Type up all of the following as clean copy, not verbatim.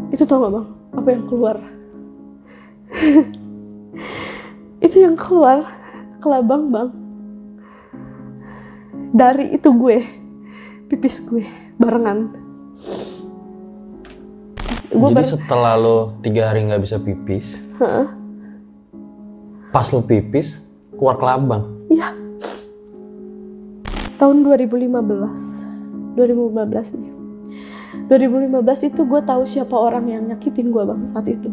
Itu tau gak bang, apa yang keluar? Itu yang keluar kelabang bang. Dari itu gue, pipis gue barengan. Jadi setelah lo 3 hari nggak bisa pipis, pas lo pipis keluar kelabang. Iya. Tahun 2015 nih. 2015 itu gue tahu siapa orang yang nyakitin gue bang saat itu.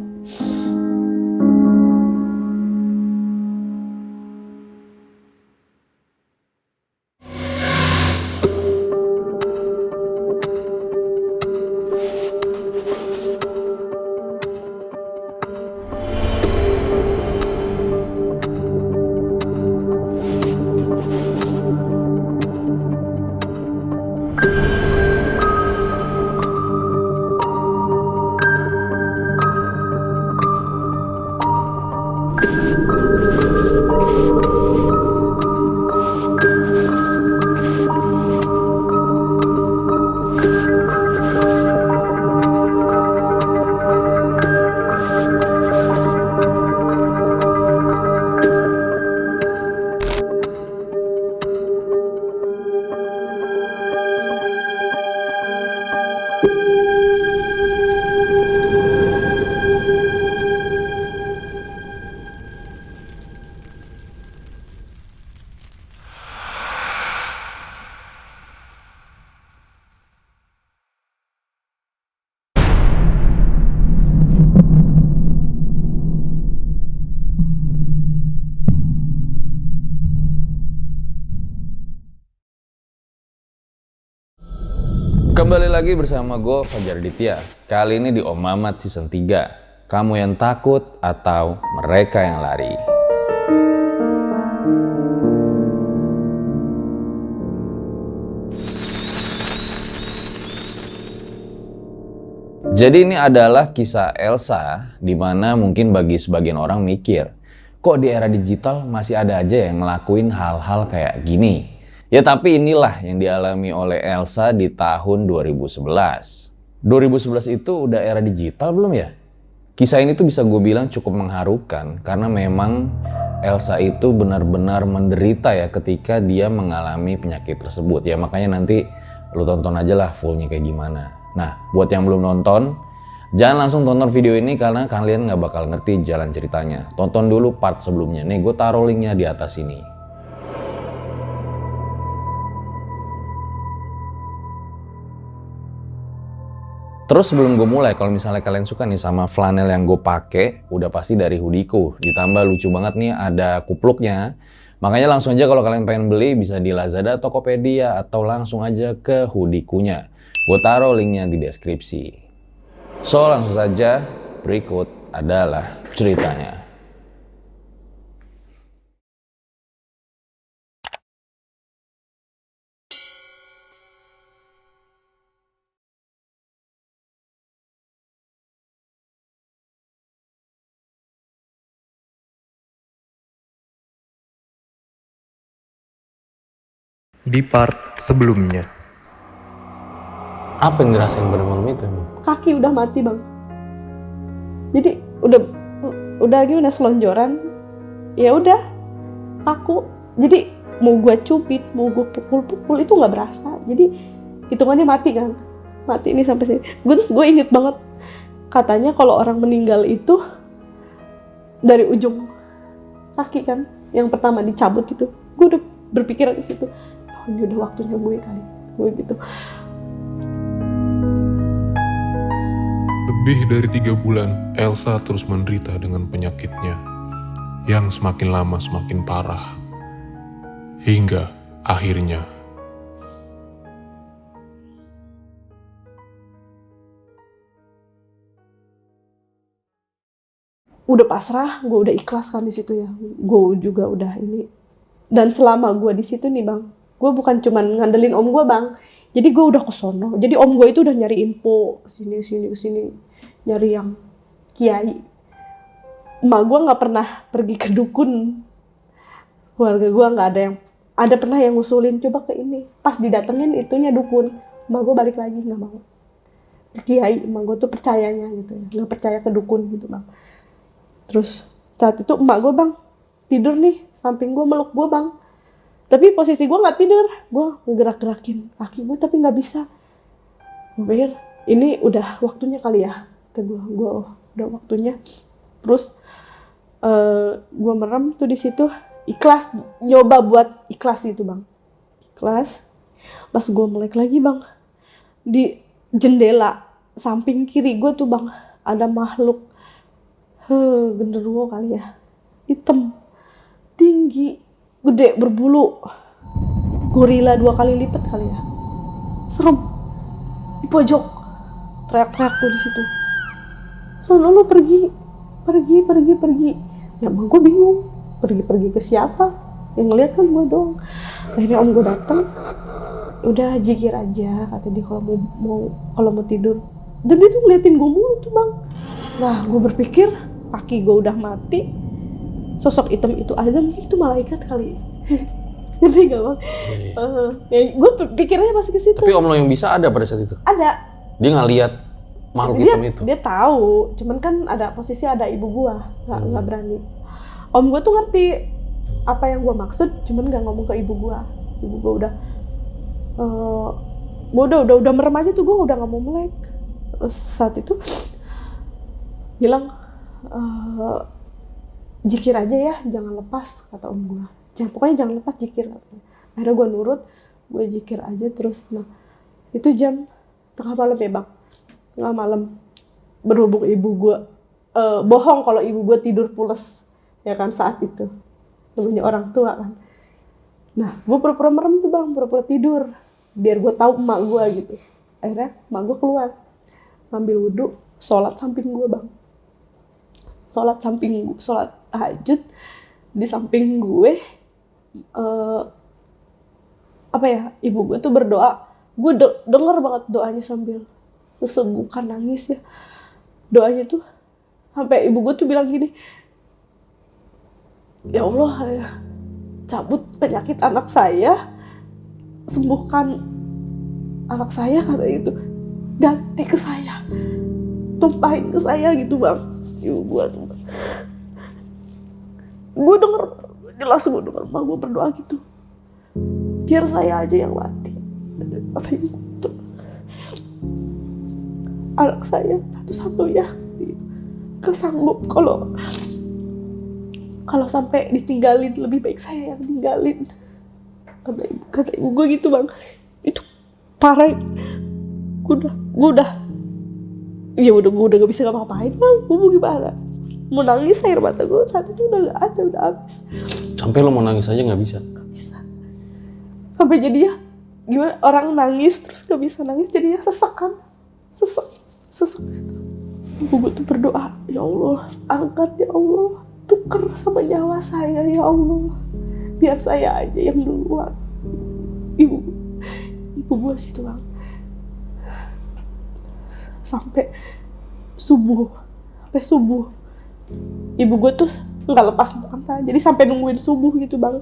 Kembali lagi bersama gue Fajar Ditya. Kali ini di Om Mamat season 3. Kamu yang takut atau mereka yang lari? Jadi ini adalah kisah Elsa, di mana mungkin bagi sebagian orang mikir, kok di era digital masih ada aja yang ngelakuin hal-hal kayak gini. Ya tapi inilah yang dialami oleh Elsa di tahun 2011. 2011 itu udah era digital belum ya? Kisah ini tuh bisa gue bilang cukup mengharukan karena memang Elsa itu benar-benar menderita ya ketika dia mengalami penyakit tersebut. Ya makanya nanti lu tonton aja lah fullnya kayak gimana. Nah buat yang belum nonton, jangan langsung tonton video ini karena kalian gak bakal ngerti jalan ceritanya. Tonton dulu part sebelumnya. Nih gue taruh linknya di atas ini. Terus sebelum gue mulai, kalau misalnya kalian suka nih sama flanel yang gue pakai, udah pasti dari hoodieku. Ditambah lucu banget nih ada kupluknya. Makanya langsung aja kalau kalian pengen beli bisa di Lazada, Tokopedia, atau langsung aja ke hoodieku-nya. Gue taruh linknya di deskripsi. So langsung saja, berikut adalah ceritanya. Di part sebelumnya. Apa yang dirasain pada malam itu? Kaki udah mati bang. Jadi udah gimana selonjoran. Ya udah kaku. Jadi mau gue cubit, mau gue pukul itu nggak berasa. Jadi hitungannya mati kan. Mati ini sampai sini. Gue inget banget katanya kalau orang meninggal itu dari ujung kaki kan yang pertama dicabut gitu. Gue udah berpikiran di situ. Oh, ini udah waktunya gue kali. Gue gitu. Lebih dari 3 bulan, Elsa terus menderita dengan penyakitnya yang semakin lama semakin parah. Hingga akhirnya udah pasrah, gue udah ikhlas kan di situ ya. Gue juga udah ini. Dan selama gue di situ nih bang, gue bukan cuman ngandelin om gue bang. Jadi gue udah kesono. Jadi om gue itu udah nyari info sini, nyari yang kiai. Emak gue nggak pernah pergi ke dukun. Keluarga gue nggak ada pernah yang ngusulin coba ke ini. Pas didatengin itunya dukun. Emak gue balik lagi nggak mau. kiai, emak gue tuh percayanya gitu ya, nggak percaya ke dukun gitu bang. Terus saat itu emak gue bang tidur nih samping gue, meluk gue bang, tapi posisi gue nggak tidur, gue ngegerak-gerakin kaki gue tapi nggak bisa. Gue pikir ini udah waktunya kali ya, kata gue udah waktunya. Terus gue merem tuh di situ, ikhlas, nyoba buat ikhlas gitu bang, ikhlas. Pas gue melek lagi bang, di jendela samping kiri gue tuh bang ada makhluk genderuwo kali ya, hitam, tinggi, gede, berbulu, gorila 2 kali lipat kali ya, serem. Di pojok teriak-teriak tuh di situ, sono lu pergi. Ya emang gue bingung, pergi ke siapa, yang ngeliat kan gue doang. Akhirnya om gue datang, udah jikir aja kata dia kalau mau tidur. Dan dia tuh ngeliatin gue mulu tuh bang. Nah gue berpikir kaki gue udah mati, sosok hitam itu aja mungkin itu malaikat kali. Ngerti gak bang? Ya, gue pikirnya masih ke situ. Tapi om lo yang bisa ada pada saat itu? Ada. Dia nggak lihat makhluk hitam itu? Dia tahu, cuman kan ada posisi ada ibu gue, nggak berani. Om gue tuh ngerti apa yang gue maksud, cuman nggak ngomong ke ibu gue. Ibu gue udah merem aja tuh, gue udah nggak mau melek. Terus saat itu bilang jikir aja ya, jangan lepas, kata om gue. Pokoknya jangan lepas, jikir katanya. Akhirnya gue nurut, gue jikir aja terus. Nah itu jam tengah malam ya bang, tengah malam. Berhubung ibu gue bohong kalau ibu gue tidur pules ya kan saat itu, namanya orang tua kan. Nah gue pura-pura merem tuh bang, pura-pura tidur biar gue tahu emak gue gitu. Akhirnya emak gue keluar ngambil wudhu, sholat samping gue bang, sholat tahajud di samping gue. Ibu gue tuh berdoa, gue denger banget doanya sambil sesegukan nangis ya. Doanya tuh sampai ibu gue tuh bilang gini, ya Allah ya, cabut penyakit anak saya, sembuhkan anak saya, kata itu, ganti ke saya, tumpahin ke saya gitu bang. Ibu gue tuh, gue denger jelas, gue denger emak gue berdoa gitu, biar saya aja yang mati, kata ibu tuh. Anak saya satu-satunya, gak sanggup kalau sampai ditinggalin, lebih baik saya yang tinggalin, kata ibu gue gitu bang. Itu parah. Gue udah gak bisa ngapa-ngapain bang. Gue mau gimana, mau nangis, air mata gue saat itu udah gak ada, udah habis. Sampai lo mau nangis aja gak bisa? Gak bisa. Sampai jadi ya gimana, orang nangis terus gak bisa nangis, jadinya sesek kan, sesek. Ibu gue tuh berdoa, ya Allah angkat, ya Allah tuker sama nyawa saya, ya Allah biar saya aja yang duluan. Ibu gue situ bang, sampai subuh ibu gue tuh nggak lepas mata, jadi sampai nungguin subuh gitu bang.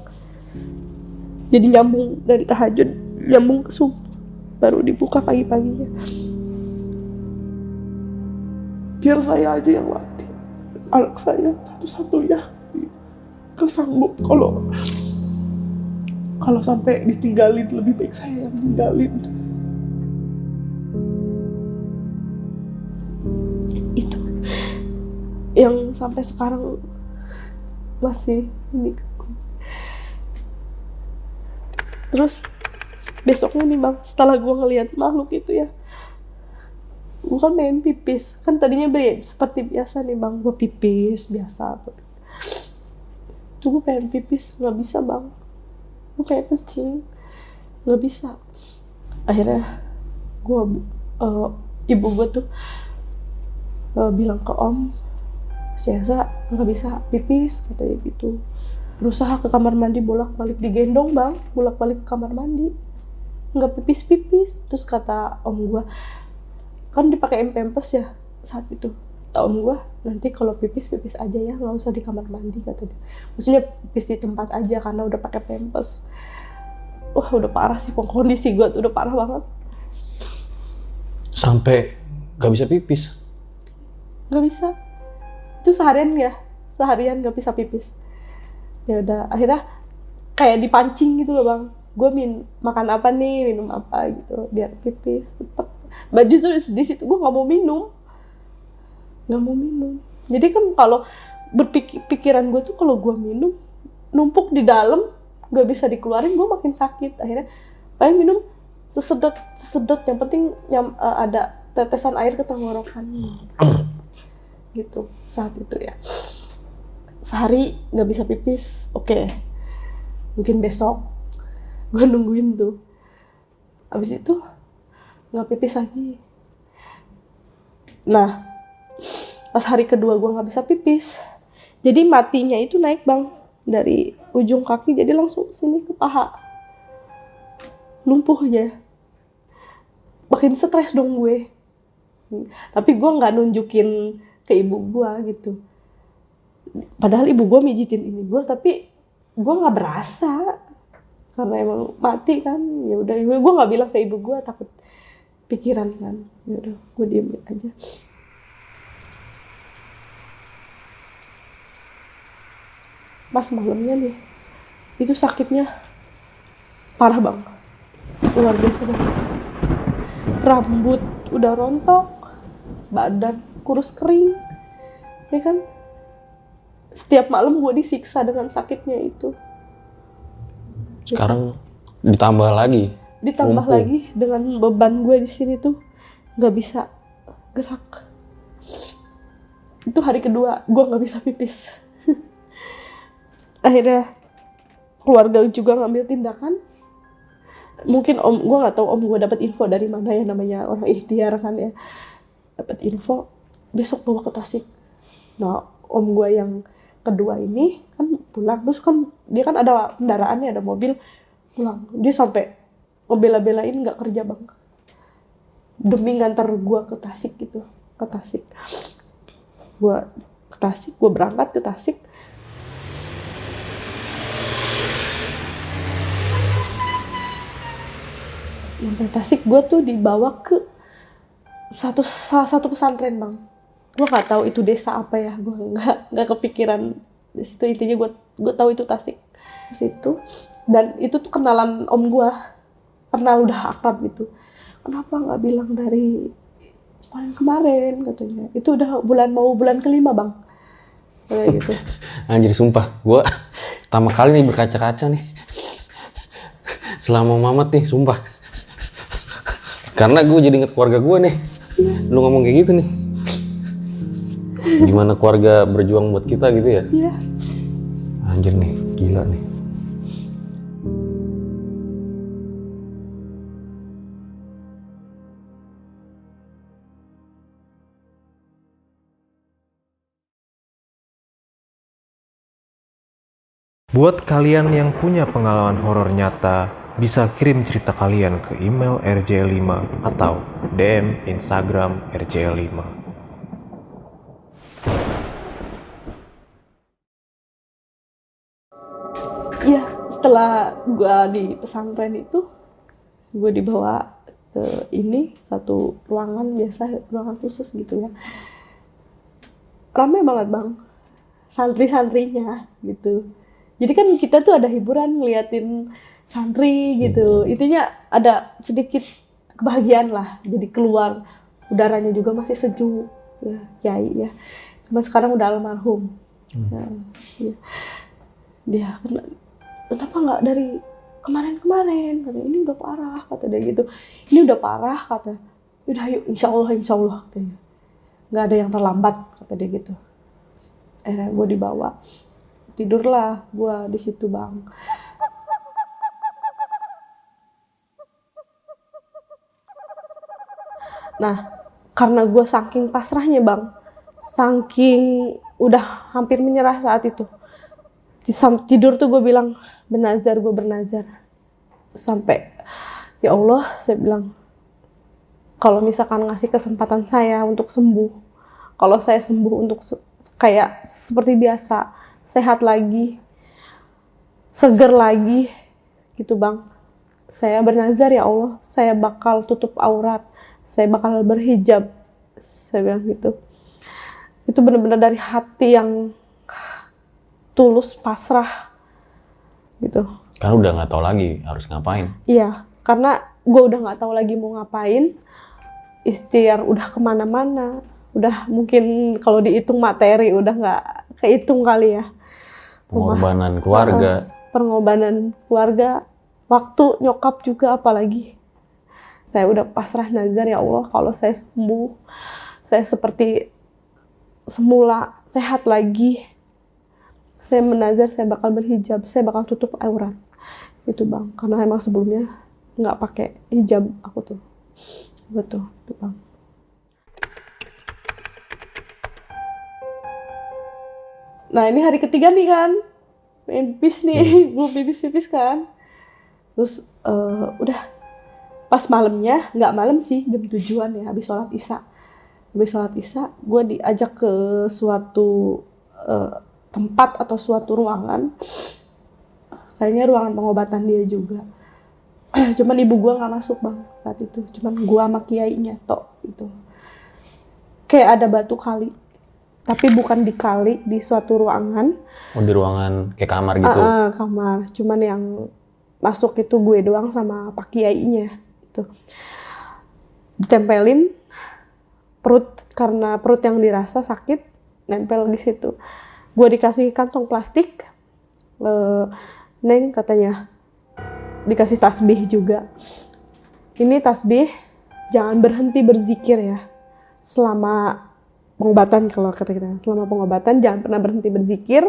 Jadi nyambung dari tahajud nyambung ke subuh, baru dibuka pagi-paginya. Biar saya aja yang mati, anak saya satu-satunya, gak sanggup kalau sampai ditinggalin, lebih baik saya yang tinggalin. Itu yang sampai sekarang masih ini. Terus besoknya nih bang, setelah gue ngeliat makhluk itu ya, gue kan pengen pipis. Kan tadinya seperti biasa nih bang, gue pipis biasa. Tuh gue pengen pipis, gak bisa bang. Gue kayak kencing, gak bisa. Akhirnya ibu gue tuh bilang ke om, si Elsa gak bisa pipis, katanya gitu. Berusaha ke kamar mandi, bolak-balik digendong bang, bolak-balik ke kamar mandi, nggak pipis. Terus kata om gue, kan dipakai pampers ya saat itu, kata om gue, nanti kalau pipis aja ya, nggak usah di kamar mandi, kata dia. Maksudnya pipis di tempat aja karena udah pakai pampers. Wah udah parah sih, kondisi gue tuh udah parah banget. Sampai gak bisa pipis. Nggak bisa. Itu seharian nggak bisa pipis. Ya udah, akhirnya kayak dipancing gitu loh bang. Gue makan apa nih, minum apa gitu, biar pipis. Tetep. Baju tuh di situ gue nggak mau minum. Jadi kan kalau pikiran gue tuh kalau gue minum numpuk di dalam, nggak bisa dikeluarin, gue makin sakit. Akhirnya paling minum sesedot, yang penting ada tetesan air ke tenggorokan. Gitu saat itu ya. Sehari nggak bisa pipis, oke. Mungkin besok gue nungguin tuh. Abis itu nggak pipis lagi. Nah, pas hari kedua gue nggak bisa pipis, jadi matinya itu naik bang dari ujung kaki, jadi langsung sini ke paha, lumpuh aja. Makin stres dong gue. Tapi gue nggak nunjukin ke ibu gue gitu. Padahal ibu gue mijitin ini gue, tapi gue nggak berasa karena emang mati kan. Ya udah, gue nggak bilang ke ibu gue, takut pikiran kan. Ya udah, gue diem aja. Pas malamnya nih, itu sakitnya parah bang, luar biasa banget. Rambut udah rontok, badan kurus kering, ya kan. Setiap malam gue disiksa dengan sakitnya itu. Sekarang ditambah lagi. Ditambah lumpuh. lagi dengan beban gue di sini tuh nggak bisa gerak. Itu hari kedua gue nggak bisa pipis. Akhirnya keluarga juga ngambil tindakan. Mungkin gue nggak tahu om gue dapat info dari mana ya, namanya orang ikhtiar kan ya. Dapat info besok bawa ke Tasik. Nah om gue yang kedua ini kan pulang, terus kan dia kan ada kendaraannya, ada mobil, pulang. Dia sampai ngebela-belain nggak kerja bang, demi ngantar gue ke Tasik gitu, ke Tasik. Gue berangkat ke Tasik. Sampai Tasik gue tuh dibawa ke salah satu pesantren bang. Gue nggak tahu itu desa apa ya, gue nggak kepikiran di situ. Intinya gue tahu itu Tasik di situ. Dan itu tuh kenalan om gue, kenal udah akrab gitu. Kenapa nggak bilang dari kemarin katanya? Itu udah mau bulan kelima bang, kayak gitu. Anjir sumpah, gue pertama kali nih berkaca-kaca nih selama Mamat nih, sumpah. Karena gue jadi inget keluarga gue nih. Lu ngomong kayak gitu nih, gimana keluarga berjuang buat kita gitu ya. Iya. Anjir nih, gila nih. Buat kalian yang punya pengalaman horor nyata, bisa kirim cerita kalian ke email rjl5 atau DM Instagram rjl5. Iya, setelah gue di pesantren itu, gue dibawa ke ini, satu ruangan biasa, ruangan khusus gitu ya. Ramai banget bang, santri-santrinya gitu. Jadi kan kita tuh ada hiburan ngeliatin santri gitu. Intinya ada sedikit kebahagiaan lah. Jadi keluar, udaranya juga masih sejuk ya, kiai ya. Cuma sekarang udah almarhum. Ya. Dia kenapa nggak dari kemarin? Kata ini udah parah, kata dia gitu. Ini udah parah, kata. Udah yuk, insya Allah katanya. Nggak ada yang terlambat, kata dia gitu. Akhirnya gue dibawa. Tidurlah gue di situ bang. Nah, karena gue saking pasrahnya bang, saking udah hampir menyerah saat itu. Tidur tuh gue bilang, gue bernazar. Sampai, ya Allah, saya bilang, kalau misalkan ngasih kesempatan saya untuk sembuh, kalau saya sembuh untuk kayak seperti biasa, sehat lagi, seger lagi, gitu bang. Saya bernazar, ya Allah, saya bakal tutup aurat, saya bakal berhijab saya bilang gitu. Itu benar-benar dari hati yang tulus, pasrah gitu. Karena udah nggak tahu lagi harus ngapain. Iya, karena gue udah nggak tahu lagi mau ngapain. Ikhtiar udah kemana-mana, udah mungkin kalau dihitung materi udah nggak kehitung kali ya. Pengorbanan keluarga. Pengorbanan keluarga, waktu nyokap juga apalagi. Saya udah pasrah nazar, ya Allah kalau saya sembuh, saya seperti semula, sehat lagi. Saya menazar saya bakal berhijab, saya bakal tutup aurat. Itu Bang, karena emang sebelumnya nggak pakai hijab aku tuh. Betul, itu Bang. Nah ini hari ketiga nih kan, main pipis nih, belum pipis kan. Terus udah pas malamnya, nggak malam sih, jam 7-an ya, habis sholat isya. Habis sholat isya, gue diajak ke suatu tempat atau suatu ruangan. Kayaknya ruangan pengobatan dia juga. Cuman ibu gue nggak masuk Bang saat itu. Cuman gue sama kiainya tok gitu. Kayak ada batu kali. Tapi bukan di kali, di suatu ruangan. Oh, di ruangan kayak kamar gitu? Kamar. Cuman yang masuk itu gue doang sama pak kiainya. Gitu. Ditempelin perut, karena perut yang dirasa sakit, nempel di situ. Gue dikasih kantong plastik. Neng katanya, dikasih tasbih juga. Ini tasbih, jangan berhenti berzikir ya. Selama pengobatan, kalau kata kita, selama pengobatan jangan pernah berhenti berzikir.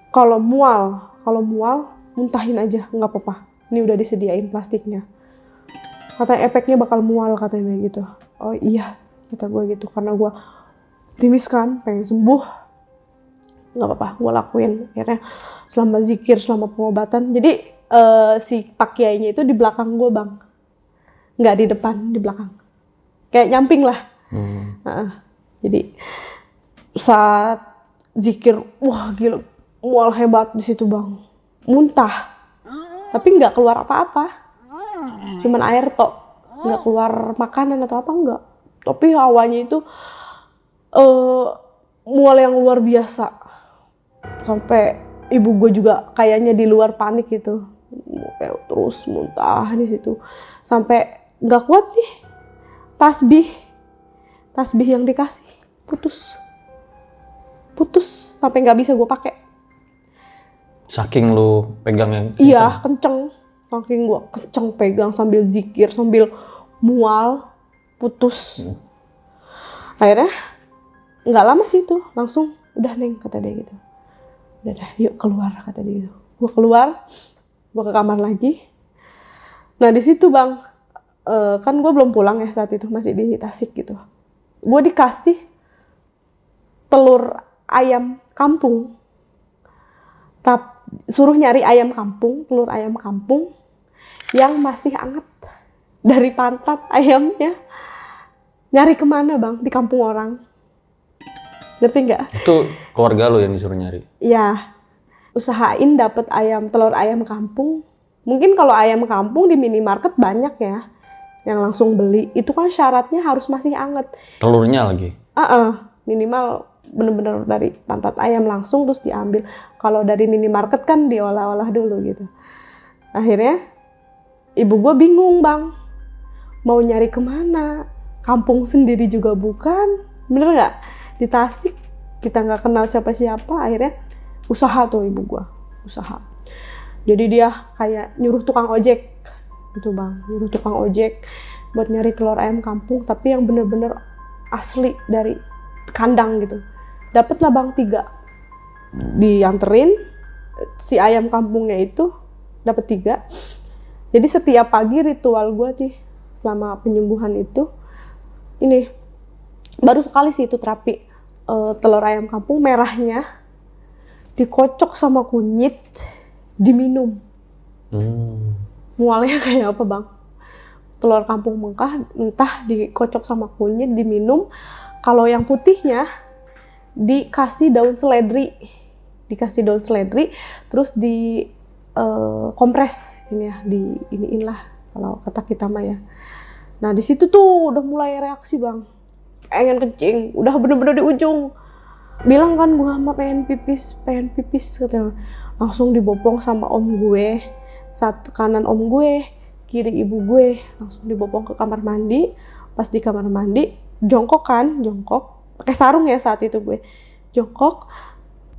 Kalau mual, muntahin aja, nggak apa-apa. Ini udah disediain plastiknya. Katanya efeknya bakal mual katanya gitu. Oh iya, kata gue gitu. Karena gue optimis kan, pengen sembuh. Nggak apa-apa, gue lakuin. Akhirnya selama zikir, selama pengobatan. Jadi si pak kiainya itu di belakang gue Bang. Nggak di depan, di belakang. Kayak nyamping lah. Jadi saat zikir, wah gila, mual hebat di situ Bang. Muntah. Tapi nggak keluar apa-apa. Cuman air tok. Nggak keluar makanan atau apa, enggak. Tapi hawanya itu mual yang luar biasa. Sampai ibu gue juga kayaknya di luar panik gitu. Kayak terus muntah di situ. Sampai nggak kuat nih. Tasbih yang dikasih putus sampai nggak bisa gue pakai. Saking lu pegang yang kenceng? Iya, kenceng. Saking gue kenceng pegang sambil zikir, sambil mual, putus. Akhirnya nggak lama sih itu, langsung udah Neng kata dia gitu. Udah dah, yuk keluar kata dia gitu. Gue keluar, gue ke kamar lagi. Nah di situ Bang, kan gue belum pulang ya saat itu, masih di Tasik gitu. Gue dikasih telur ayam kampung. Suruh nyari ayam kampung, telur ayam kampung yang masih hangat dari pantat ayamnya. Nyari kemana Bang? Di kampung orang. Ngerti nggak? Itu keluarga lo yang disuruh nyari? Ya, usahain dapet telur ayam kampung. Mungkin kalau ayam kampung di minimarket banyak ya yang langsung beli. Itu kan syaratnya harus masih hangat. Telurnya lagi? Minimal bener-bener dari pantat ayam langsung terus diambil. Kalau dari minimarket kan diolah-olah dulu gitu. Akhirnya ibu gue bingung Bang, mau nyari kemana? Kampung sendiri juga bukan, bener nggak? Di Tasik kita nggak kenal siapa-siapa. Akhirnya usaha tuh ibu gue, usaha. Jadi dia kayak nyuruh tukang ojek gitu Bang, nyuruh tukang ojek buat nyari telur ayam kampung tapi yang bener-bener asli dari kandang gitu. Dapatlah Bang 3, dianterin si ayam kampungnya itu dapat 3. Jadi setiap pagi ritual gue sih selama penyembuhan itu, ini baru sekali sih itu terapi, telur ayam kampung merahnya dikocok sama kunyit diminum. Mualnya kayak apa Bang? Telur kampung mentah dikocok sama kunyit diminum. Kalau yang putihnya dikasih daun seledri, terus di kompres sini ya, di iniin lah kalau kata kita mah ya. Nah di situ tuh udah mulai reaksi Bang, pengen kencing, udah bener-bener di ujung. Bilang kan gue sama pengen pipis gitu. Langsung dibopong sama om gue, satu kanan om gue, kiri ibu gue, langsung dibopong ke kamar mandi. Pas di kamar mandi, jongkok, pakai sarung ya saat itu gue, jongkok.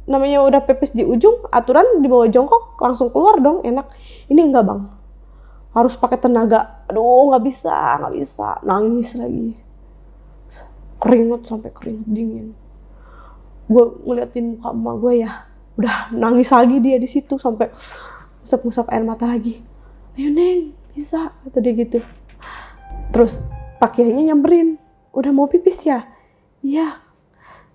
Namanya udah pipis di ujung, aturan di bawah jongkok langsung keluar dong, enak. Ini enggak bang, harus pakai tenaga. Aduh nggak bisa, nangis lagi, keringet sampai keringet dingin. Gue ngeliatin muka emak gue ya, udah nangis lagi dia di situ sampai ngusap air mata lagi. Ayo Neng, bisa, kata dia gitu. Terus Pak Kiainya nyamperin, udah mau pipis ya? Iya.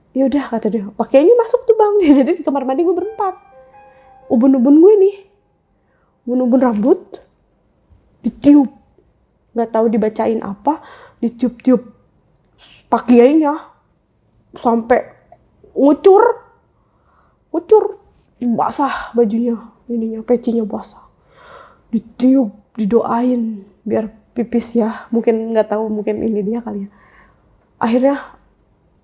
Ya udah, kata dia. Pak Kiainya masuk tuh bang, dia jadi di kamar mandi gue berempat. Ubun-ubun gue nih, ubun-ubun rambut, ditiup, nggak tahu dibacain apa, ditiup-tiup. Pak Kiainya sampai ngucur, basah bajunya, ininya pecinya basah. Ditiup, didoain biar pipis ya, mungkin nggak tahu, mungkin ini dia kali ya. Akhirnya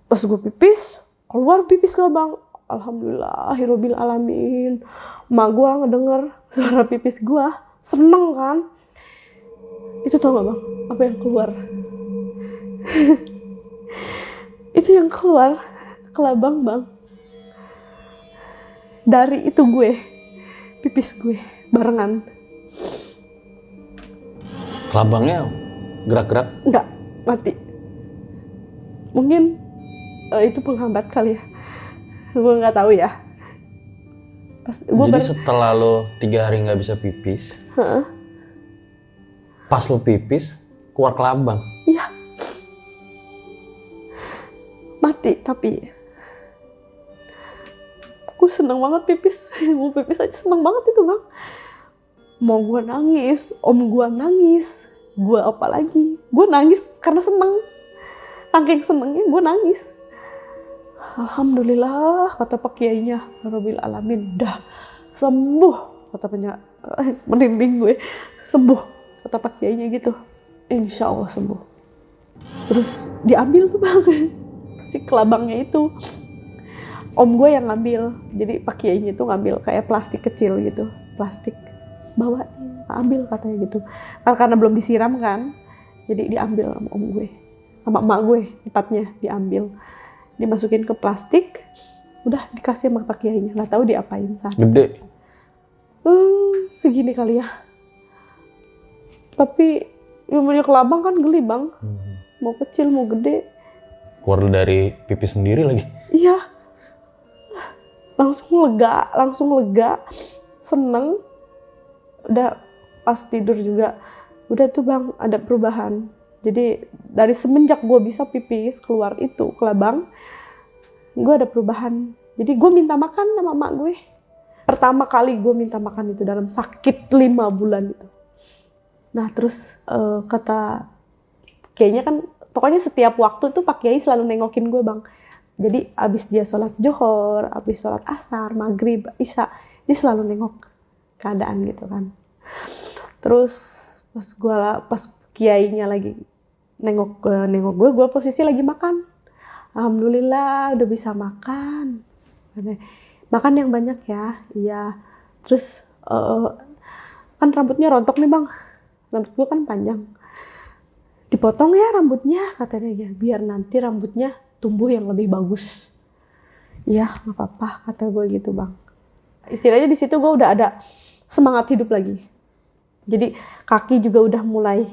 pas gue pipis, keluar pipis gak bang, alhamdulillahirobbil alamin. Emak gue ngedenger suara pipis gue, seneng kan. Itu tau gak bang, apa yang keluar? Itu yang keluar kelabang bang. Dari itu gue, pipis gue barengan. Kelabangnya gerak-gerak? Enggak, mati. Mungkin itu penghambat kali ya. Gue nggak tahu ya. Jadi setelah lo 3 hari nggak bisa pipis, pas lo pipis keluar kelabang? Iya. Mati tapi. Gue seneng banget pipis. Mau pipis aja seneng banget itu bang. Mau gue nangis, om gue nangis, gue apa lagi? Gue nangis karena seneng. Saking senengnya gue nangis. Alhamdulillah, kata Pak Kiainya, Rabbil Alamin, dah sembuh, kata merinding gue, sembuh, kata Pak Kiainya gitu. Insya Allah sembuh. Terus diambil tuh bang, si kelabangnya itu. Om gue yang ngambil, jadi Pak Kiainya itu ngambil kayak plastik kecil gitu, plastik, bawa nih, ambil katanya gitu. Karena belum disiram kan, jadi diambil sama om gue, sama emak gue, tempatnya diambil. Dimasukin ke plastik, udah dikasih sama Pak Kiainya, nggak tahu diapain saat Gede? Segini kali ya. Tapi namanya kelabang kan geli bang, mau kecil mau gede. Keluar dari pipi sendiri lagi? Iya, langsung lega, seneng. Udah pas tidur juga, udah tuh bang ada perubahan. Jadi dari semenjak gue bisa pipis keluar itu kelabang, gue ada perubahan. Jadi gue minta makan sama emak gue. Pertama kali gue minta makan itu dalam sakit 5 bulan itu. Nah terus kata kayaknya kan pokoknya setiap waktu tuh Pak Kiai selalu nengokin gue bang. Jadi abis dia sholat Johor, abis sholat asar, maghrib, isya, dia selalu nengok keadaan gitu kan. Terus pas Kiainya lagi nengok gue posisi lagi makan. Alhamdulillah udah bisa makan. Makan yang banyak ya. Iya. Terus kan rambutnya rontok nih bang. Rambut gue kan panjang. Dipotong ya rambutnya katanya ya. Biar nanti rambutnya tumbuh yang lebih bagus. Iya nggak apa-apa kata gue gitu bang. Istilahnya di situ gue udah ada semangat hidup lagi. Jadi kaki juga udah mulai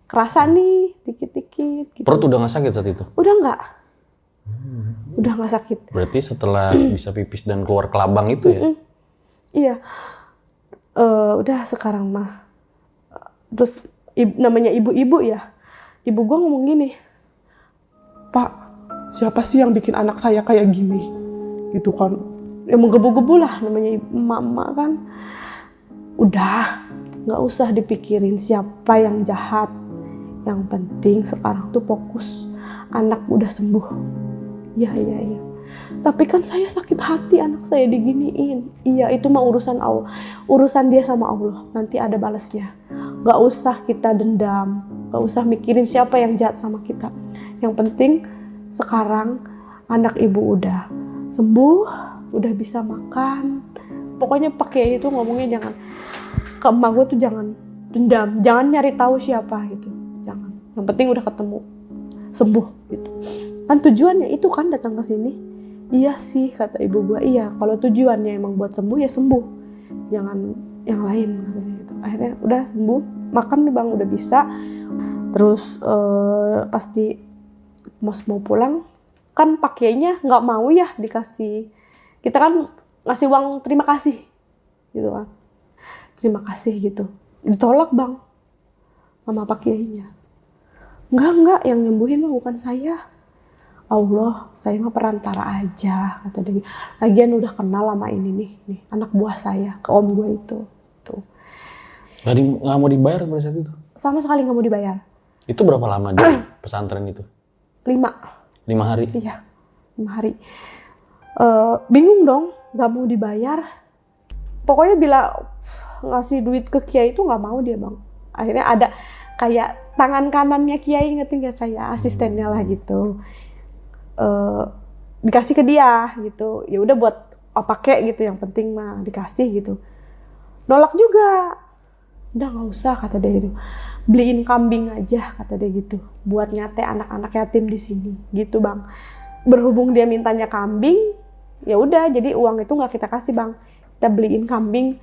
kerasa nih, dikit-dikit. Gitu. Perut udah nggak sakit saat itu? Udah nggak. Udah nggak sakit. Berarti setelah bisa pipis dan keluar kelabang itu ya? Iya. Udah sekarang mah. Terus namanya ibu-ibu ya. Ibu gue ngomong gini, Pak, siapa sih yang bikin anak saya kayak gini? Gitu kan. Ya menggebu-gebu lah namanya mama kan. Udah, nggak usah dipikirin siapa yang jahat. Yang penting sekarang tuh fokus, anak udah sembuh. Iya. Tapi kan saya sakit hati anak saya diginiin. Iya, itu mah urusan Allah. Urusan dia sama Allah. Nanti ada balasnya. Nggak usah kita dendam. Nggak usah mikirin siapa yang jahat sama kita. Yang penting Sekarang anak ibu udah sembuh, udah bisa makan. Pokoknya Pak Kiai itu ngomongnya jangan, ke emak gue tuh jangan dendam, jangan nyari tahu siapa gitu, jangan. Yang penting udah ketemu, sembuh gitu. Kan tujuannya itu kan datang ke sini. Iya sih kata ibu gue, iya kalau tujuannya emang buat sembuh ya sembuh, jangan yang lain katanya gitu. Akhirnya udah sembuh, makan nih bang udah bisa. Terus pasti mau pulang kan Pak Kiainya nggak mau ya dikasih, kita kan ngasih uang terima kasih gitu kan, terima kasih gitu, ditolak bang sama Pak Kiainya. Enggak yang nyembuhin mah bukan saya, Allah, saya mah perantara aja kata dia. Lagian udah kenal sama ini nih anak buah saya, ke om gue itu tuh. Nggak mau dibayar pada saat itu? Sama sekali nggak mau dibayar. Itu berapa lama di pesantren itu? 5 hari? Iya, 5 hari. Bingung dong, nggak mau dibayar. Pokoknya bila ngasih duit ke Kiai itu nggak mau dia bang. Akhirnya ada kayak tangan kanannya Kiai, ngerti nggak, kayak asistennya lah gitu. Dikasih ke dia gitu. Ya udah buat apa kek gitu, yang penting mah dikasih gitu. Nolak juga. Udah nggak usah kata dia gitu. Beliin kambing aja kata dia gitu, buat nyate anak-anak yatim di sini gitu bang. Berhubung dia mintanya kambing, ya udah jadi uang itu nggak kita kasih bang, kita beliin kambing,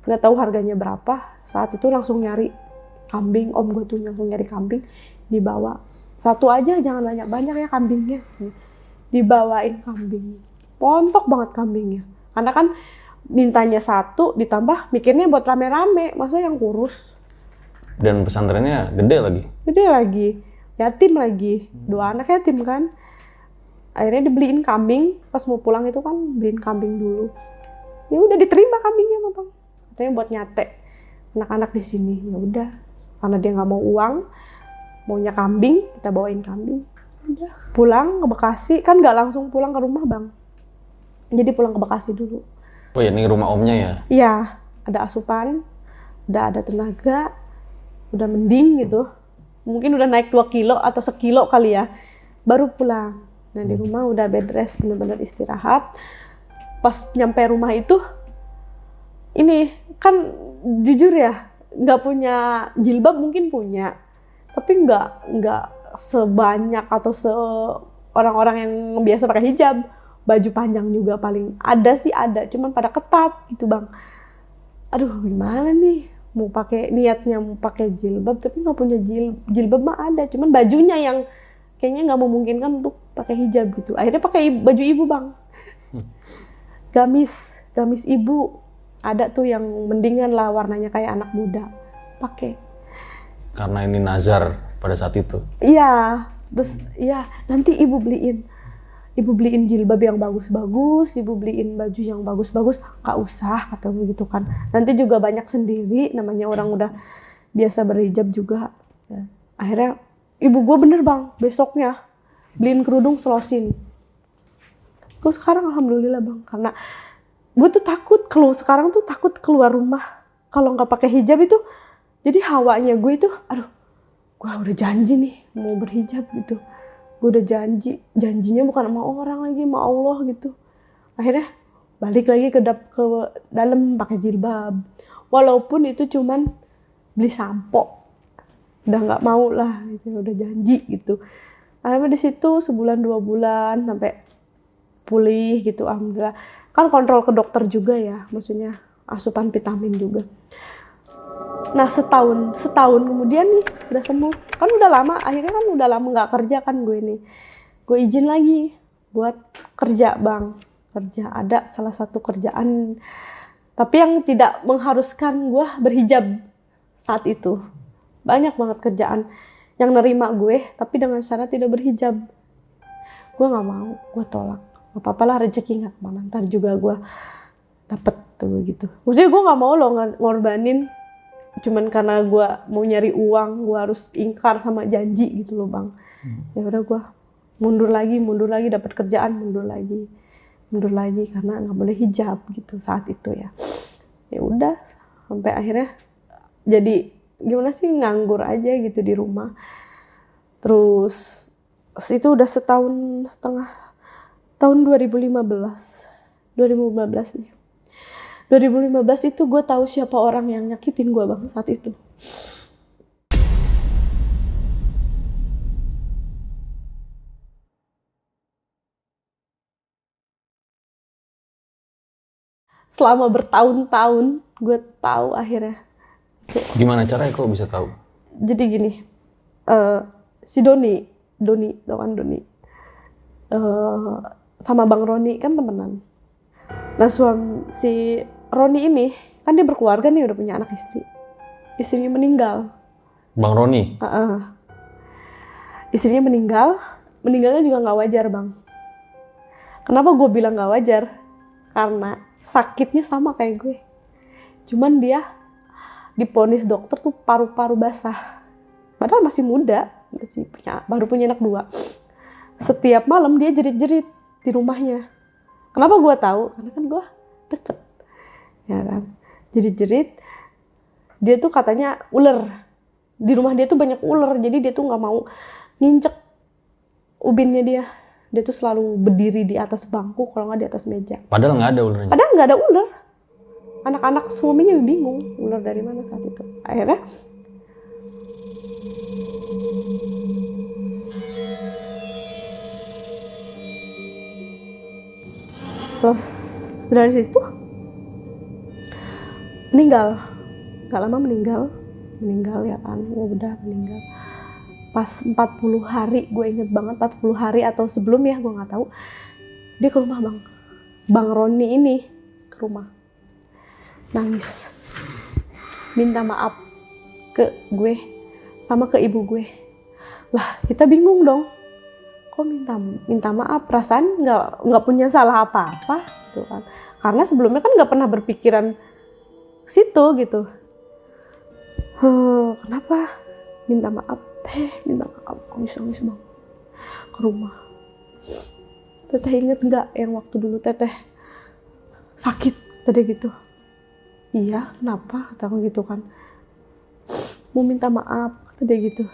nggak tahu harganya berapa. Saat itu langsung nyari kambing, om gue tuh langsung nyari kambing, dibawa satu aja, jangan banyak-banyak ya kambingnya, dibawain kambing, pontok banget kambingnya, karena kan mintanya 1 ditambah mikirnya buat rame-rame, masa yang kurus. Dan pesantrennya gede lagi, yatim lagi, 2 anak yatim kan. Akhirnya dibeliin kambing, pas mau pulang itu kan beliin kambing dulu. Ya udah diterima kambingnya sama bang, katanya buat nyate anak-anak di sini. Ya udah, karena dia nggak mau uang, maunya kambing, kita bawain kambing. Udah pulang ke Bekasi, kan nggak langsung pulang ke rumah bang, jadi pulang ke Bekasi dulu. Oh ya, ini rumah omnya ya? Iya, ada asupan, udah ada tenaga, udah mending gitu. Mungkin udah naik 2 kilo atau 1 kilo kali ya, baru pulang. Nah di rumah udah bed rest, bener-bener istirahat. Pas nyampe rumah itu, ini kan jujur ya, nggak punya jilbab, mungkin punya, tapi nggak sebanyak atau orang-orang yang biasa pakai hijab. Baju panjang juga paling ada sih ada, cuman pada ketat gitu bang. Aduh gimana nih, mau pakai niatnya mau pakai jilbab tapi nggak punya jilbab mah ada, cuman bajunya yang kayaknya nggak memungkinkan untuk pakai hijab gitu. Akhirnya pakai baju ibu bang, gamis ibu, ada tuh yang mendingan lah, warnanya kayak anak muda, pakai. Karena ini nazar pada saat itu? Iya, terus iya nanti ibu beliin jilbab yang bagus-bagus, ibu beliin baju yang bagus-bagus, nggak usah kata begitu kan. Nanti juga banyak sendiri, namanya orang udah biasa berhijab juga. Ya. Akhirnya ibu gue bener bang, besoknya beliin kerudung selosin. Terus sekarang alhamdulillah bang, karena gue tuh sekarang tuh takut keluar rumah kalau nggak pakai hijab itu. Jadi hawanya gue itu, aduh, gue udah janji nih mau berhijab gitu. Gue udah janjinya bukan sama orang lagi, sama Allah gitu. Akhirnya balik lagi ke dalam pakai jilbab. Walaupun itu cuman beli sampo, udah nggak mau lah, gitu. Udah janji gitu. Akhirnya di situ sebulan 2 bulan sampai pulih gitu, alhamdulillah. Kan kontrol ke dokter juga ya, maksudnya asupan vitamin juga. Nah setahun kemudian nih udah sembuh, kan udah lama, akhirnya kan udah lama nggak kerja kan gue nih, gue izin lagi buat kerja bang, kerja ada salah satu kerjaan, tapi yang tidak mengharuskan gue berhijab saat itu, banyak banget kerjaan yang nerima gue tapi dengan syarat tidak berhijab, gue nggak mau, gue tolak, nggak apa-apa lah rezeki nggak kemana, ntar juga gue dapet tuh gitu, maksudnya gue nggak mau loh ngorbanin cuman karena gue mau nyari uang, gue harus ingkar sama janji gitu loh bang. Ya udah gue mundur lagi dapat kerjaan, mundur lagi karena nggak boleh hijab gitu saat itu ya. Ya udah sampai akhirnya jadi gimana sih, nganggur aja gitu di rumah. Terus Itu udah setahun setengah, tahun 2015 nih. 2015 itu gue tahu siapa orang yang nyakitin gue bang saat itu. Selama bertahun-tahun gue tahu akhirnya. Gimana caranya kok bisa tahu? Jadi gini, si Doni, tau kan Doni, sama Bang Roni kan temenan. Nah si Roni ini kan dia berkeluarga nih, udah punya anak istri. Istrinya meninggal. Bang Roni? Istrinya meninggalnya juga nggak wajar bang. Kenapa gue bilang nggak wajar? Karena sakitnya sama kayak gue. Cuman dia diponis dokter tuh paru-paru basah. Padahal masih muda, baru punya anak 2. Setiap malam dia jerit-jerit di rumahnya. Kenapa gue tahu? Karena kan gue deket, ya kan. Jerit-jerit. Dia tuh katanya ular. Di rumah dia tuh banyak ular, jadi dia tuh nggak mau nginjek ubinnya dia. Dia tuh selalu berdiri di atas bangku, kalau nggak di atas meja. Padahal nggak ada ularnya. Padahal nggak ada ular. Anak-anak suaminya bingung, ular dari mana saat itu. Akhirnya terus dari situ meninggal. Gak lama meninggal ya kan, ya udah meninggal. Pas 40 hari, gue inget banget 40 hari atau sebelum ya, gue nggak tahu. Dia ke rumah Bang Roni ini, ke rumah. Nangis. Minta maaf ke gue sama ke ibu gue. Lah, kita bingung dong. Kok minta maaf, perasaan nggak punya salah apa-apa gitu kan. Karena sebelumnya kan nggak pernah berpikiran situ gitu. Kenapa minta maaf? Minta maaf, nangis bang ke rumah. Teteh inget nggak yang waktu dulu teteh sakit tadi gitu? Iya, kenapa? Kata aku gitu kan. Mau minta maaf, kata dia gitu.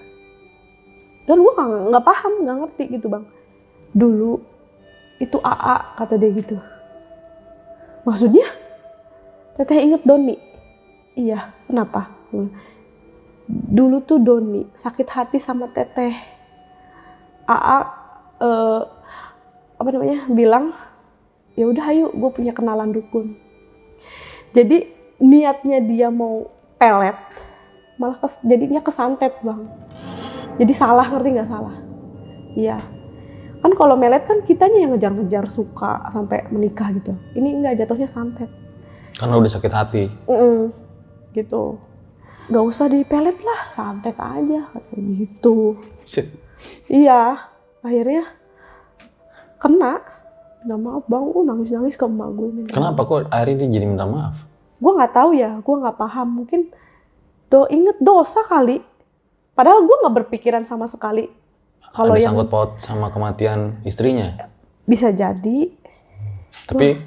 Dan gue nggak paham, nggak ngerti gitu bang. Dulu itu AA, kata dia gitu. Maksudnya? Teteh inget Doni? Iya, kenapa? Dulu tuh Doni sakit hati sama teteh. AA bilang, ya udah ayo, gue punya kenalan dukun. Jadi niatnya dia mau pelet, malah jadinya kesantet bang. Jadi salah, ngerti nggak salah? Iya. Kan kalau melet kan kitanya yang ngejar-ngejar suka sampai menikah gitu. Ini enggak, jatuhnya santet. Karena udah sakit hati. Gitu. Gak usah dipelet lah, santet aja, katanya gitu. Shit. Iya, akhirnya kena. Minta maaf bang, nangis-nangis ke emak gue. Kenapa kok akhirnya dia jadi minta maaf? Gue nggak tahu ya, gue nggak paham. Mungkin inget dosa kali. Padahal gue nggak berpikiran sama sekali. Kalau ada yang sangkut paut sama kematian istrinya? Bisa jadi. Tapi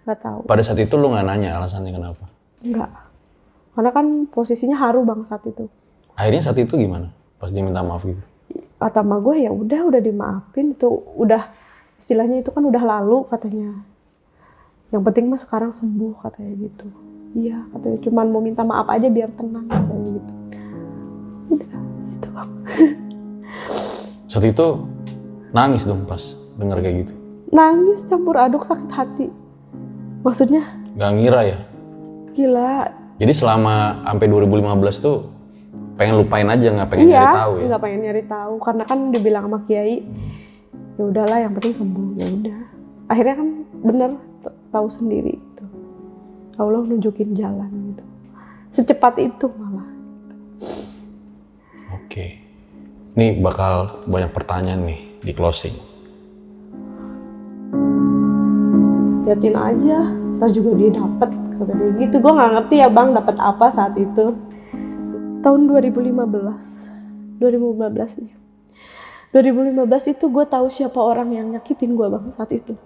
nggak tahu. pada saat itu lu nggak nanya alasannya kenapa? Nggak. Karena kan posisinya haru bang saat itu. Akhirnya saat itu gimana? Pas dia minta maaf gitu? Kata sama gue ya udah dimaafin, itu udah istilahnya itu kan udah lalu katanya. Yang penting mah sekarang sembuh katanya gitu. Iya katanya, cuman mau minta maaf aja biar tenang katanya gitu. Udah situ bang. Saat itu nangis dong pas denger kayak gitu? Nangis campur aduk sakit hati. Maksudnya? Gak ngira ya? Gila. Jadi selama sampai 2015 tuh pengen lupain aja, nggak pengen nyari tahu ya? Iya, nggak pengen nyari tahu karena kan dibilang sama Kiai, ya udahlah yang penting sembuh, ya udah. Akhirnya kan bener tahu sendiri gitu. Allah nunjukin jalan gitu. Secepat itu malah. Oke. Nih bakal banyak pertanyaan nih di closing. Liatin aja, ntar juga dia dapet. Kata dia gitu, gue nggak ngerti ya bang dapat apa saat itu. Tahun 2015 nih. 2015 itu gue tahu siapa orang yang nyakitin gue bang saat itu.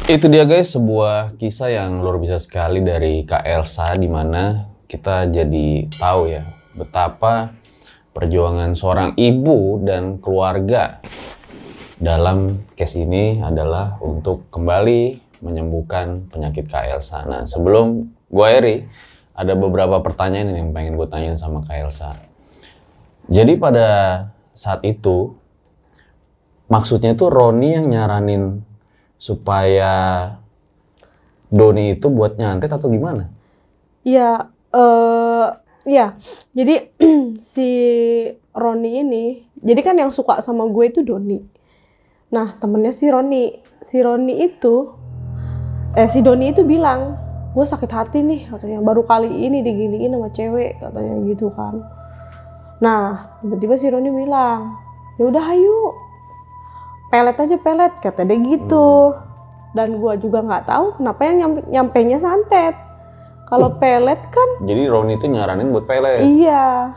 Itu dia guys, sebuah kisah yang luar biasa sekali dari Kak Elsa, di mana kita jadi tahu ya betapa perjuangan seorang ibu dan keluarga dalam case ini adalah untuk kembali menyembuhkan penyakit Kak Elsa. Nah, sebelum gue akhiri, ada beberapa pertanyaan yang pengen gue tanyain sama Kak Elsa. Jadi pada saat itu, maksudnya itu Roni yang nyaranin supaya Doni itu buat nyantet atau gimana? Ya, ya. Jadi si Roni ini, jadi kan yang suka sama gue itu Doni. Nah, temennya si Roni itu, si Doni itu bilang, gue sakit hati nih, katanya baru kali ini diginiin sama cewek, katanya gitu kan. Nah, tiba-tiba si Roni bilang, ya udah ayo, pelet aja pelet, kata dia gitu. Dan gue juga nggak tahu kenapa yang nyampenya santet. Kalau pelet kan, Jadi Roni itu nyaranin buat pelet. iya.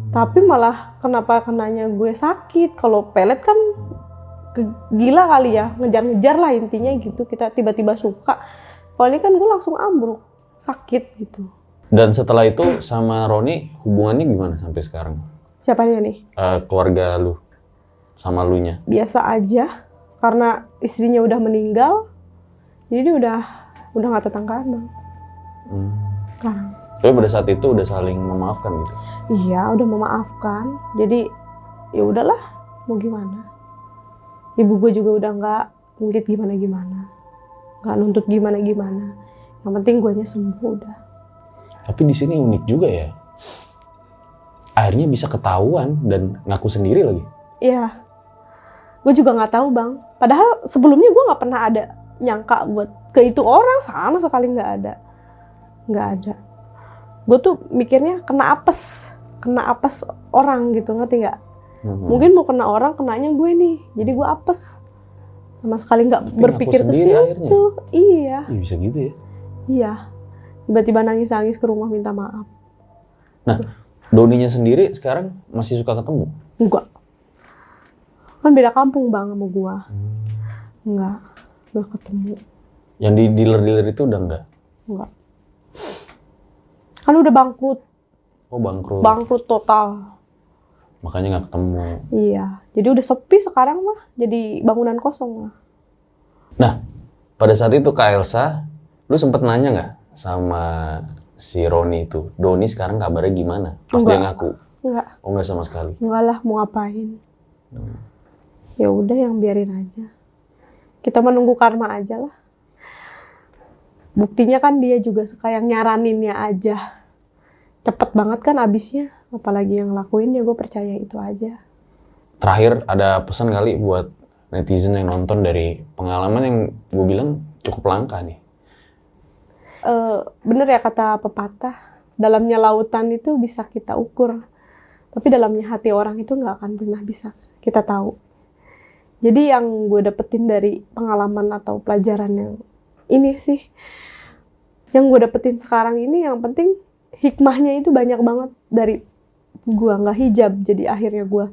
Tapi malah kenapa kenanya gue sakit? Kalau pelet kan gila kali ya, ngejar-ngejar lah intinya gitu. Kita tiba-tiba suka. Kalau ini kan gue langsung ambruk, sakit gitu. Dan setelah itu sama Roni hubungannya gimana sampai sekarang? Siapanya nih? Keluarga lu sama lunya? Biasa aja, karena istrinya udah meninggal. Jadi dia udah nggak tetanggaan bang. Sekarang. Tapi pada saat itu udah saling memaafkan gitu? Iya, udah memaafkan. Jadi ya udahlah, mau gimana? Ibu gue juga udah nggak ngungkit gimana-gimana, nggak nuntut gimana-gimana. Yang penting guanya sembuh udah. Tapi di sini unik juga ya. Akhirnya bisa ketahuan dan ngaku sendiri lagi. Iya, gue juga nggak tahu bang. Padahal sebelumnya gue nggak pernah ada nyangka buat ke itu orang, sama sekali nggak ada. Gue tuh mikirnya kena apes orang gitu, ngerti nggak? Mungkin mau kena orang, kenanya gue nih, jadi gue apes. Sama sekali nggak berpikir ke situ. Iya. Ya, bisa gitu ya? Iya. Tiba-tiba nangis-nangis ke rumah minta maaf. Nah, Doninya sendiri sekarang masih suka ketemu? Enggak. Kan beda kampung bang sama gue. Enggak ketemu. Yang di dealer-dealer itu udah enggak? Enggak. Kan udah bangkrut. Oh, bangkrut. Bangkrut total. Makanya nggak ketemu. Iya. Jadi udah sepi sekarang mah. Jadi bangunan kosong lah. Nah, pada saat itu Kak Elsa, lu sempet nanya nggak sama si Roni itu, Doni sekarang kabarnya gimana? Pas Enggak. dia ngaku? Enggak. Oh, nggak sama sekali? Enggak lah, mau ngapain. Ya udah yang biarin aja. Kita menunggu karma aja lah. Buktinya kan dia juga suka yang nyaraninnya aja. Cepet banget kan abisnya. Apalagi yang lakuin ya gue percaya itu aja. Terakhir ada pesan kali buat netizen yang nonton dari pengalaman yang gue bilang cukup langka nih. Bener ya kata pepatah, dalamnya lautan itu bisa kita ukur. Tapi dalamnya hati orang itu nggak akan pernah bisa kita tahu. Jadi yang gue dapetin dari pengalaman atau pelajaran yang ini sih, yang gue dapetin sekarang ini yang penting hikmahnya itu banyak banget dari gue nggak hijab jadi akhirnya gue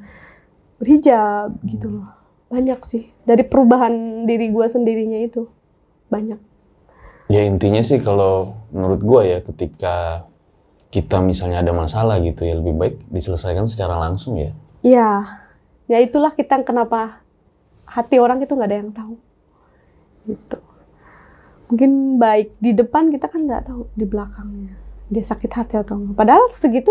berhijab gitu loh. Banyak sih dari perubahan diri gue sendirinya itu banyak. Ya intinya sih kalau menurut gue ya ketika kita misalnya ada masalah gitu ya lebih baik diselesaikan secara langsung ya. Iya, ya itulah kita kenapa hati orang itu nggak ada yang tahu. Gitu. Mungkin baik di depan kita kan nggak tahu di belakangnya dia sakit hati atau enggak. Padahal segitu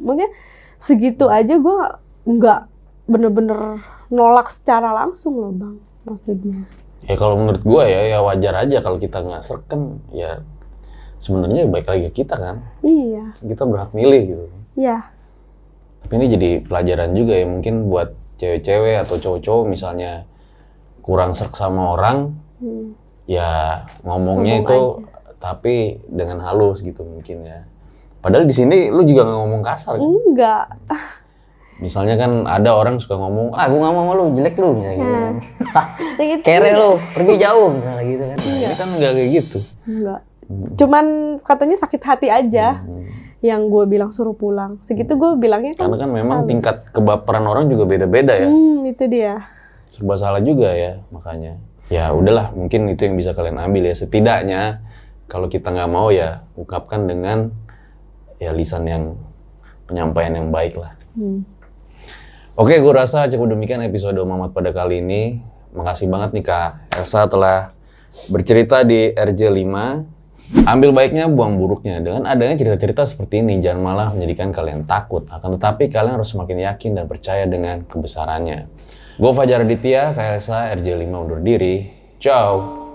maksudnya segitu aja gue nggak bener-bener nolak secara langsung loh bang, maksudnya. Ya kalau menurut gue ya wajar aja kalau kita nggak serk kan ya sebenarnya baik lagi ke kita kan. Iya. Kita berhak milih gitu. Iya. Tapi ini jadi pelajaran juga ya mungkin buat cewek-cewek atau cowok-cowok misalnya kurang serk sama orang ya ngomongnya Ngomong itu aja. tapi dengan halus gitu mungkin ya. Padahal di sini lu juga nggak ngomong kasar kan? Enggak. Misalnya kan ada orang suka ngomong, ah gue nggak mau sama lu, jelek lu misalnya gitu kan. Gitu. Kere lu, pergi jauh misalnya gitu kan. Ini kan nggak kayak gitu. Enggak. Cuman katanya sakit hati aja. Yang gue bilang suruh pulang. Segitu gue bilangnya kan. Karena kan memang halus. tingkat kebaperan orang juga beda-beda ya. Itu dia. Serba salah juga ya makanya. Ya udahlah mungkin itu yang bisa kalian ambil ya. Setidaknya kalau kita nggak mau ya ungkapkan dengan ya lisan yang penyampaian yang baik lah. Oke, gue rasa cukup demikian episode Mamat pada kali ini. Makasih banget nih Kak Elsa telah bercerita di RJ5. Ambil baiknya, buang buruknya. Dengan adanya cerita-cerita seperti ini, jangan malah menjadikan kalian takut. Akan tetapi kalian harus semakin yakin dan percaya dengan kebesarannya. Gue Fajar Aditya, Kak Elsa, RJ5 undur diri. Ciao!